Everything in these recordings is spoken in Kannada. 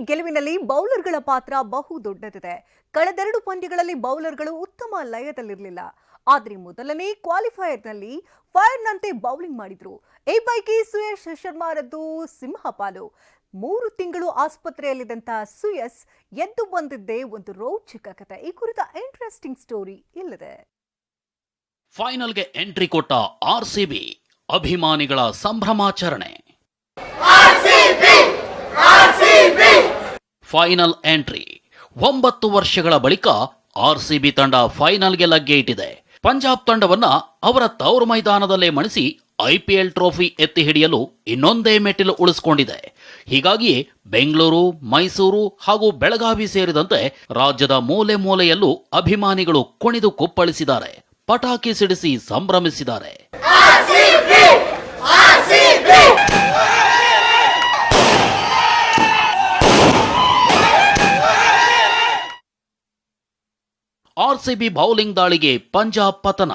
ಗೆಲುವಿನಲ್ಲಿ ಬೌಲರ್ಗಳ ಪಾತ್ರ ಬಹು ದೊಡ್ಡದಿದೆ. ಕಳೆದೆರಡು ಪಂದ್ಯಗಳಲ್ಲಿ ಬೌಲರ್ಗಳು ಉತ್ತಮ ಲಯದಲ್ಲಿರಲಿಲ್ಲ. ಆದರೆ ಮೊದಲನೇ ಕ್ವಾಲಿಫೈಯರ್ನಲ್ಲಿ ಫೈರ್ನಂತೆ ಬೌಲಿಂಗ್ ಮಾಡಿದ್ರು. ಈ ಪೈಕಿ ಸುಯಶ್ ಶರ್ಮಾರದ್ದು ಸಿಂಹಪಾಲು. 3 ತಿಂಗಳು ಆಸ್ಪತ್ರೆಯಲ್ಲಿದ್ದಂತ ಸುಯಶ್ ಎದ್ದು ಬಂದಿದ್ದೇ ಒಂದು ರೋಚಕ ಕಥೆ. ಈ ಕುರಿತ ಇಂಟ್ರೆಸ್ಟಿಂಗ್ ಸ್ಟೋರಿ ಇಲ್ಲಿದೆ. ಫೈನಲ್ಗೆ ಎಂಟ್ರಿ ಕೊಟ್ಟ ಆರ್ಸಿಬಿ ಅಭಿಮಾನಿಗಳ ಸಂಭ್ರಮಾಚರಣೆ. Final entry. 9 ವರ್ಷಗಳ ಬಳಿಕ ಆರ್ಸಿಬಿ ತಂಡ ಫೈನಲ್ಗೆ ಲಗ್ಗೆ ಇಟ್ಟಿದೆ. ಪಂಜಾಬ್ ತಂಡವನ್ನ ಅವರ ತವರು ಮೈದಾನದಲ್ಲೇ ಮಣಿಸಿ ಐಪಿಎಲ್ ಟ್ರೋಫಿ ಎತ್ತಿ ಹಿಡಿಯಲು ಇನ್ನೊಂದೇ ಮೆಟ್ಟಿಲು ಉಳಿಸಿಕೊಂಡಿದೆ. ಹೀಗಾಗಿಯೇ ಬೆಂಗಳೂರು, ಮೈಸೂರು ಹಾಗೂ ಬೆಳಗಾವಿ ಸೇರಿದಂತೆ ರಾಜ್ಯದ ಮೂಲೆ ಮೂಲೆಯಲ್ಲೂ ಅಭಿಮಾನಿಗಳು ಕುಣಿದು ಕುಪ್ಪಳಿಸಿದ್ದಾರೆ, ಪಟಾಕಿ ಸಿಡಿಸಿ ಸಂಭ್ರಮಿಸಿದ್ದಾರೆ. ಆರ್ಸಿಬಿ ಬೌಲಿಂಗ್ ದಾಳಿಗೆ ಪಂಜಾಬ್ ಪತನ.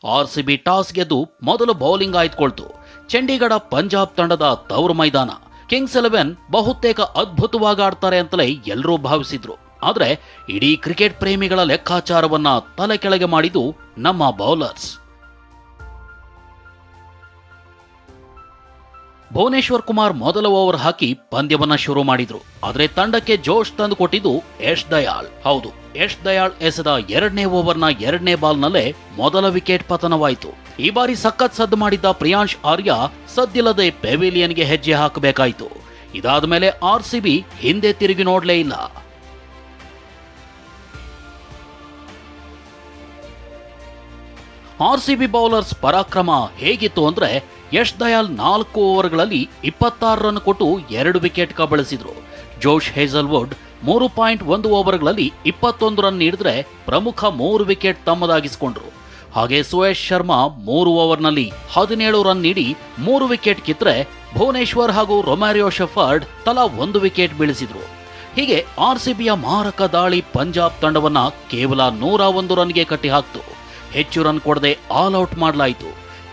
ಆರ್ಸಿಬಿ ಟಾಸ್ ಗೆದ್ದು ಮೊದಲು ಬೌಲಿಂಗ್ ಆಯ್ದುಕೊಳ್ತು. ಚಂಡೀಗಢ ಪಂಜಾಬ್ ತಂಡದ ತವರು ಮೈದಾನ. ಕಿಂಗ್ಸ್ 11 ಬಹುತೇಕ ಅದ್ಭುತವಾಗಿ ಆಡ್ತಾರೆ ಅಂತಲೇ ಎಲ್ಲರೂ ಭಾವಿಸಿದ್ರು. ಆದ್ರೆ ಇಡೀ ಕ್ರಿಕೆಟ್ ಪ್ರೇಮಿಗಳ ಲೆಕ್ಕಾಚಾರವನ್ನ ತಲೆ ಕೆಳಗೆ ಮಾಡಿದ್ದು ನಮ್ಮ ಬೌಲರ್ಸ್. ಭುವನೇಶ್ವರ್ ಕುಮಾರ್ ಮೊದಲ ಓವರ್ ಹಾಕಿ ಪಂದ್ಯವನ್ನ ಶುರು ಮಾಡಿದ್ರು. ಆದ್ರೆ ತಂಡಕ್ಕೆ ಜೋಶ್ ತಂದು ಕೊಟ್ಟಿದ್ದು ಯಶ್ ದಯಾಳ್. ಹೌದು, ಯಶ್ ದಯಾಳ್ ಎಸೆದ 2ನೇ ಓವರ್ನ 2ನೇ ಬಾಲ್ನಲ್ಲೇ ಮೊದಲ ವಿಕೆಟ್ ಪತನವಾಯಿತು. ಈ ಬಾರಿ ಸಖತ್ ಸದ್ದು ಮಾಡಿದ್ದ ಪ್ರಿಯಾಂಶ್ ಆರ್ಯ ಸದ್ದಿಲ್ಲದೆ ಪೆವಿಲಿಯನ್ಗೆ ಹೆಜ್ಜೆ ಹಾಕಬೇಕಾಯಿತು. ಇದಾದ ಮೇಲೆ ಆರ್ಸಿಬಿ ಹಿಂದೆ ತಿರುಗಿ ನೋಡಲೇ ಇಲ್ಲ. ಆರ್ಸಿಬಿ ಬೌಲರ್ಸ್ ಪರಾಕ್ರಮ ಹೇಗಿತ್ತು ಅಂದ್ರೆ, ಯಶ್ ದಯಾಳ್ 4 ಓವರ್ಗಳಲ್ಲಿ 26 ರನ್ ಕೊಟ್ಟು 2 ವಿಕೆಟ್ ಕಬಳಿಸಿದ್ರು. ಜೋಶ್ ಹೇಜಲ್ವುಡ್ 3.1 ಓವರ್ಗಳಲ್ಲಿ 21 ರನ್ ನೀಡಿದ್ರೆ ಪ್ರಮುಖ 3 ವಿಕೆಟ್ ತಮ್ಮದಾಗಿಸಿಕೊಂಡ್ರು. ಹಾಗೆ ಸುಯಶ್ ಶರ್ಮಾ 3 ಓವರ್ನಲ್ಲಿ 17 ರನ್ ನೀಡಿ 3 ವಿಕೆಟ್ ಕಿತ್ತರೆ ಭುವನೇಶ್ವರ್ ಹಾಗೂ ರೊಮ್ಯಾರಿಯೋ ಶೆಫರ್ಡ್ ತಲಾ 1 ವಿಕೆಟ್ ಬೀಳಿಸಿದ್ರು. ಹೀಗೆ ಆರ್ಸಿಬಿಯ ಮಾರಕ ದಾಳಿ ಪಂಜಾಬ್ ತಂಡವನ್ನ ಕೇವಲ 101 ರನ್ಗೆ ಕಟ್ಟಿಹಾಕ್ತು. ಹೆಚ್ಚು ರನ್ ಕೊಡದೆ ಆಲ್ ಔಟ್ ಮಾಡಲಾಯಿತು.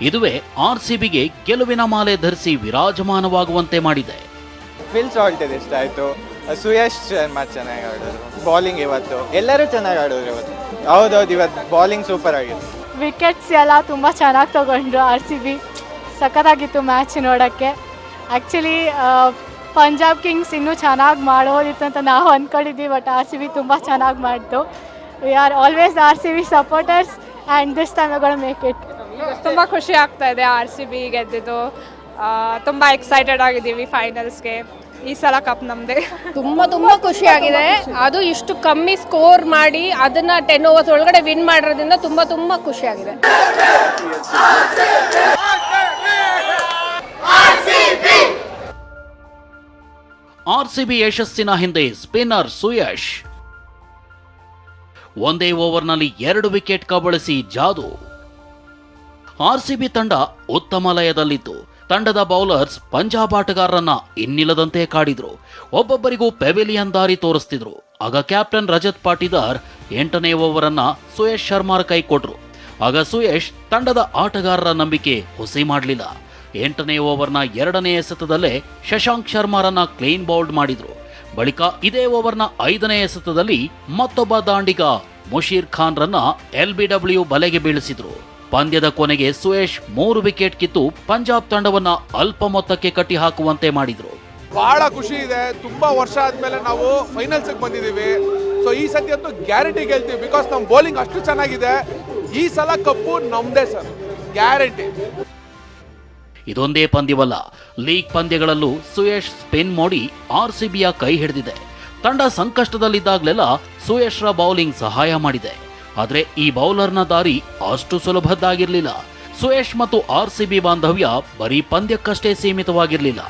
ಇದುವೇ ಆರ್ಸಿಬಿಗೆ ಗೆಲುವಿನ ಮಾಲೆ ಧರಿಸಿ ವಿರಾಜಮಾನವಾಗುವಂತೆ ಮಾಡಿದೆ. ಫಿಲ್ ಸಾಲ್ಟ್ ಇಷ್ಟ ಆಯ್ತು. ಸುಯಶ್ ಶರ್ಮಾ ಚೆನ್ನಾಗಿ ಆಡೋರು. ಬೌಲಿಂಗ್ ಇವತ್ತು ಎಲ್ಲರೂ ಚೆನ್ನಾಗಿ ಆಡೋರು ಇವತ್ತು. ಹೌದೌದು, ಇವತ್ತು ಬೌಲಿಂಗ್ ಸೂಪರ್ ಆಗಿತ್ತು. ವಿಕೆಟ್ಸ್ ಎಲ್ಲ ತುಂಬ ಚೆನ್ನಾಗಿ ತಗೊಂಡ್ರು. ಆರ್ಸಿಬಿ ಸಖತ್ತಾಗಿತ್ತು ಮ್ಯಾಚ್ ನೋಡೋಕ್ಕೆ. ಆ್ಯಕ್ಚುಲಿ ಪಂಜಾಬ್ ಕಿಂಗ್ಸ್ ಇನ್ನೂ ಚೆನ್ನಾಗಿ ಮಾಡೋದಿತ್ತು ಅಂತ ನಾವು ಅಂದ್ಕೊಂಡಿದ್ವಿ. ಬಟ್ ಆರ್ಸಿಬಿ ತುಂಬ ಚೆನ್ನಾಗಿ ಮಾಡಿತು. We are always RCB supporters and this time we gonna make it. ತುಂಬ ಖುಷಿ ಆಗ್ತಾ ಇದೆ ಆರ್ಸಿಬಿ ಗೆದ್ದಿದ್ದು. ತುಂಬ ಎಕ್ಸೈಟೆಡ್ ಆಗಿದ್ದೀವಿ ಫೈನಲ್ಸ್ಗೆ. ಈ ಸಲ ಕಪ್ ನಮ್ಮದೇ. ತುಂಬ ಖುಷಿ ಆಗಿದೆ. ಅದು ಇಷ್ಟು ಕಮ್ಮಿ ಸ್ಕೋರ್ ಮಾಡಿ ಅದನ್ನ 10 ಓವರ್ಸ್ ಒಳಗಡೆ ವಿನ್ ಮಾಡಿರೋದ್ರಿಂದ ತುಂಬ ಖುಷಿ ಆಗಿದೆ. ಆರ್ಸಿಬಿ ಯಶಸ್ಸಿನ ಹಿಂದೆ ಸ್ಪಿನ್ನರ್ ಸುಯಶ್. ಒಂದೇ ಓವರ್ನಲ್ಲಿ 2 ವಿಕೆಟ್ ಕಬಳಿಸಿ ಜಾದು. ಆರ್ಸಿಬಿ ತಂಡ ಉತ್ತಮ ಲಯದಲ್ಲಿತ್ತು. ತಂಡದ ಬೌಲರ್ಸ್ ಪಂಜಾಬ್ ಆಟಗಾರರನ್ನ ಇನ್ನಿಲ್ಲದಂತೆ ಕಾಡಿದ್ರು. ಒಬ್ಬೊಬ್ಬರಿಗೂ ಪೆವಿಲಿಯನ್ ದಾರಿ ತೋರಿಸ್ತಿದ್ರು. ಆಗ ಕ್ಯಾಪ್ಟನ್ ರಜತ್ ಪಾಟಿದಾರ್ 8ನೇ ಓವರ್ ಅನ್ನ ಸುಯಶ್ ಶರ್ಮಾರ ಕೈ ಕೊಟ್ರು. ಆಗ ಸುಯಶ್ ತಂಡದ ಆಟಗಾರರ ನಂಬಿಕೆ ಹುಸಿ ಮಾಡಲಿಲ್ಲ. 8ನೇ ಓವರ್ನ 2ನೇ ಎಸೆತದಲ್ಲೇ ಶಶಾಂಕ್ ಶರ್ಮಾರನ್ನ ಕ್ಲೀನ್ ಬೌಲ್ಡ್ ಮಾಡಿದ್ರು. ಬಳಿಕ ಇದೇ ಓವರ್ನ 5ನೇ ಎಸೆತದಲ್ಲಿ ಮತ್ತೊಬ್ಬ ದಾಂಡಿಗ ಮುಷೀರ್ ಖಾನ್ ರನ್ನ LBW ಬಲೆಗೆ ಬೀಳಿಸಿದ್ರು. ಪಂದ್ಯದ ಕೊನೆಗೆ ಸುಯಶ್ 3 ವಿಕೆಟ್ ಕಿತ್ತು ಪಂಜಾಬ್ ತಂಡವನ್ನ ಅಲ್ಪ ಮೊತ್ತಕ್ಕೆ ಕಟ್ಟಿ ಹಾಕುವಂತೆ ಮಾಡಿದ್ರು. ಬಹಳ ಖುಷಿ ಇದೆ. ತುಂಬಾ ವರ್ಷ ಆದ್ಮೇಲೆ ನಾವು ಫೈನಲ್ಸ್ ಬಂದಿದ್ದೀವಿ. ಸೊ ಈ ಸತಿ ಅಂತೂ ಗ್ಯಾರಂಟಿ ಗೆಲ್ತೀವಿ. ಬಿಕಾಸ್ ನಮ್ಮ ಬೌಲಿಂಗ್ ಅಷ್ಟು ಚೆನ್ನಾಗಿದೆ. ಈ ಸಲ ಕಪ್ಪು ನಮ್ದೇ ಸರ್, ಗ್ಯಾರಂಟಿ. ಇದೊಂದೇ ಪಂದ್ಯವಲ್ಲ, ಲೀಗ್ ಪಂದ್ಯಗಳಲ್ಲೂ ಸುಯಶ್ ಸ್ಪಿನ್ ಮೋಡಿ ಆರ್ಸಿಬಿಯ ಕೈ ಹಿಡಿದಿದೆ. ತಂಡ ಸಂಕಷ್ಟದಲ್ಲಿದ್ದಾಗಲೆಲ್ಲ ಸುಯಶ್ರ ಬೌಲಿಂಗ್ ಸಹಾಯ ಮಾಡಿದೆ. ಆದರೆ ಈ ಬೌಲರ್ನ ದಾರಿ ಅಷ್ಟು ಸುಲಭದ್ದಾಗಿರಲಿಲ್ಲ. ಸುಯಶ್ ಮತ್ತು ಆರ್ಸಿಬಿ ಬಾಂಧವ್ಯ ಬರೀ ಪಂದ್ಯಕ್ಕಷ್ಟೇ ಸೀಮಿತವಾಗಿರಲಿಲ್ಲ.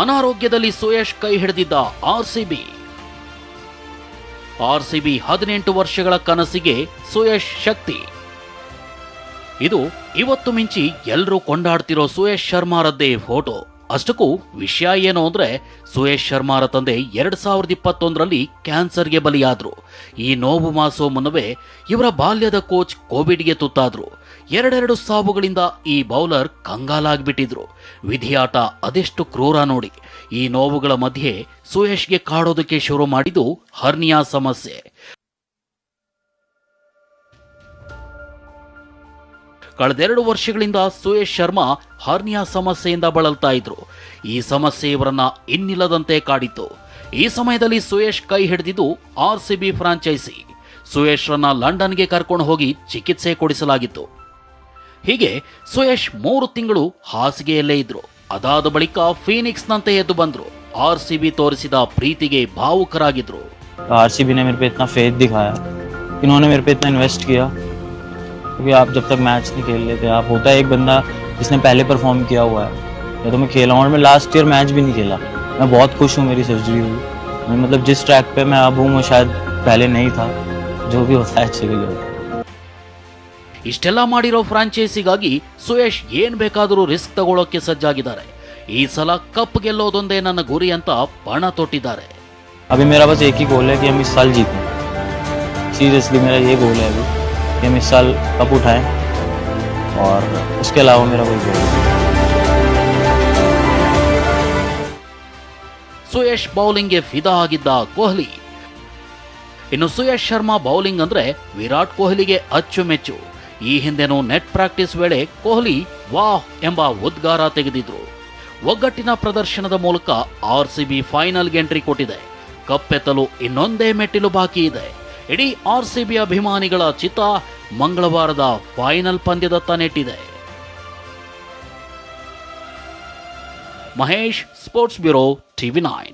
ಅನಾರೋಗ್ಯದಲ್ಲಿ ಸುಯಶ್ ಕೈ ಹಿಡಿದಿದ್ದ ಆರ್ಸಿಬಿ 18 ವರ್ಷಗಳ ಕನಸಿಗೆ ಸುಯಶ್ ಶಕ್ತಿ. ಇದು ಇವತ್ತು ಮಿಂಚಿ ಎಲ್ಲರೂ ಕೊಂಡಾಡ್ತಿರೋ ಸುಯಶ್ ಶರ್ಮಾರದ್ದೇ ಫೋಟೋ. ಅಷ್ಟಕ್ಕೂ ವಿಷಯ ಏನು ಅಂದ್ರೆ ಸುಯೇಶ್ ಶರ್ಮಾರ ತಂದೆ 2021ರಲ್ಲಿ ಕ್ಯಾನ್ಸರ್ಗೆ ಬಲಿಯಾದ್ರು. ಈ ನೋವು ಮಾಸೋ ಮುನ್ನವೇ ಇವರ ಬಾಲ್ಯದ ಕೋಚ್ ಕೋವಿಡ್ಗೆ ತುತ್ತಾದ್ರು. ಎರಡೆರಡು ಸಾವುಗಳಿಂದ ಈ ಬೌಲರ್ ಕಂಗಾಲಾಗ್ಬಿಟ್ಟಿದ್ರು. ವಿಧಿಯಾಟ ಅದೆಷ್ಟು ಕ್ರೂರ ನೋಡಿ. ಈ ನೋವುಗಳ ಮಧ್ಯೆ ಸುಯೇಶ್ಗೆ ಕಾಡೋದಕ್ಕೆ ಶುರು ಮಾಡಿದ್ದು ಹರ್ನಿಯಾ ಸಮಸ್ಯೆ. ಕಳೆದೆರಡು ವರ್ಷಗಳಿಂದ ಸುಯೇಶ್ ಶರ್ಮಾ ಹರ್ನಿಯಾ ಸಮಸ್ಯೆಯಿಂದ ಬಳಲ್ತಾ ಇದ್ರು. ಈ ಸಮಸ್ಯೆ ಇವರನ್ನ ಇನ್ನಿಲ್ಲದಂತೆ ಕಾಡಿತ್ತು. ಈ ಸಮಯದಲ್ಲಿ ಸುಯೇಶ್ ಕೈ ಹಿಡಿದಿದ್ದು RCB ಫ್ರಾಂಚೈಸಿ. ಸುಯೇಶ್ರನ್ನ ಲಂಡನ್ಗೆ ಕರ್ಕೊಂಡು ಹೋಗಿ ಚಿಕಿತ್ಸೆ ಕೊಡಿಸಲಾಗಿತ್ತು. ಹೀಗೆ ಸುಯೇಶ್ 3 ತಿಂಗಳು ಹಾಸಿಗೆಯಲ್ಲೇ ಇದ್ರು. ಅದಾದ ಬಳಿಕ ಫೀನಿಕ್ಸ್ನಂತೆ ಎದ್ದು ಬಂದ್ರು. RCB ತೋರಿಸಿದ ಪ್ರೀತಿಗೆ ಭಾವುಕರಾಗಿದ್ರು. RCB ने मेरे पे इतना फेथ दिखाया, इन्होंने मेरे पे इतना इन्वेस्ट किया, क्योंकि आप जब तक मैच नहीं खेल लेते, आप होता है एक बंदा जिसने पहले परफॉर्म किया हुआ है, या तो मैं खेला हूँ और मैं लास्ट ईयर मैच भी नहीं खेला. मैं बहुत खुश हूँ मेरी सर्जरी हुई. मैं मतलब जिस ट्रैक पे मैं अब हूँ वो शायद पहले नहीं था. जो भी होता है अच्छे के लिए. ಇಷ್ಟೆಲ್ಲ ಮಾಡಿರೋ ಫ್ರಾಂಚೈಸಿಗಾಗಿ ಸುಯೇಶ್ ಏನ್ ಬೇಕಾದರೂ ರಿಸ್ಕ್ ತಗೊಳ್ಳೋಕೆ ಸಜ್ಜಾಗಿದ್ದಾರೆ. ಈ ಸಲ ಕಪ್ ಗೆಲ್ಲೋದೊಂದೇ ನನ್ನ ಗುರಿ ಅಂತ ಪಣ ತೊಟ್ಟಿದ್ದಾರೆ. अभी मेरा बस एक ही गोल है कि हम इस साल जीतें. सीरियसली मेरा ये गोल है अभी कि हम इस साल कप उठाएं, और उसके अलावा मेरा कोई गोल नहीं. ಸುಯೇಶ್ ಬೌಲಿಂಗ್ಗೆ ಫಿದಾ ಆಗಿದ್ದ ಕೊಹ್ಲಿ. ಇನ್ನು ಸುಯೇಶ್ ಶರ್ಮಾ ಬೌಲಿಂಗ್ ಅಂದ್ರೆ ವಿರಾಟ್ ಕೊಹ್ಲಿಗೆ ಅಚ್ಚುಮೆಚ್ಚು. ಈ ಹಿಂದೆನೂ ನೆಟ್ ಪ್ರಾಕ್ಟೀಸ್ ವೇಳೆ ಕೊಹ್ಲಿ ವಾಹ್ ಎಂಬ ಉದ್ಗಾರ ತೆಗೆದಿದ್ರು. ಒಗ್ಗಟ್ಟಿನ ಪ್ರದರ್ಶನದ ಮೂಲಕ RCB ಫೈನಲ್ಗೆ ಎಂಟ್ರಿ ಕೊಟ್ಟಿದೆ. ಕಪ್ಪೆತ್ತಲು ಇನ್ನೊಂದೇ ಮೆಟ್ಟಿಲು ಬಾಕಿ ಇದೆ. ಇಡೀ RCB ಅಭಿಮಾನಿಗಳ ಚಿತ್ತ ಮಂಗಳವಾರದ ಫೈನಲ್ ಪಂದ್ಯದತ್ತ ನೆಟ್ಟಿದೆ. Mahesh, sports bureau, TV9.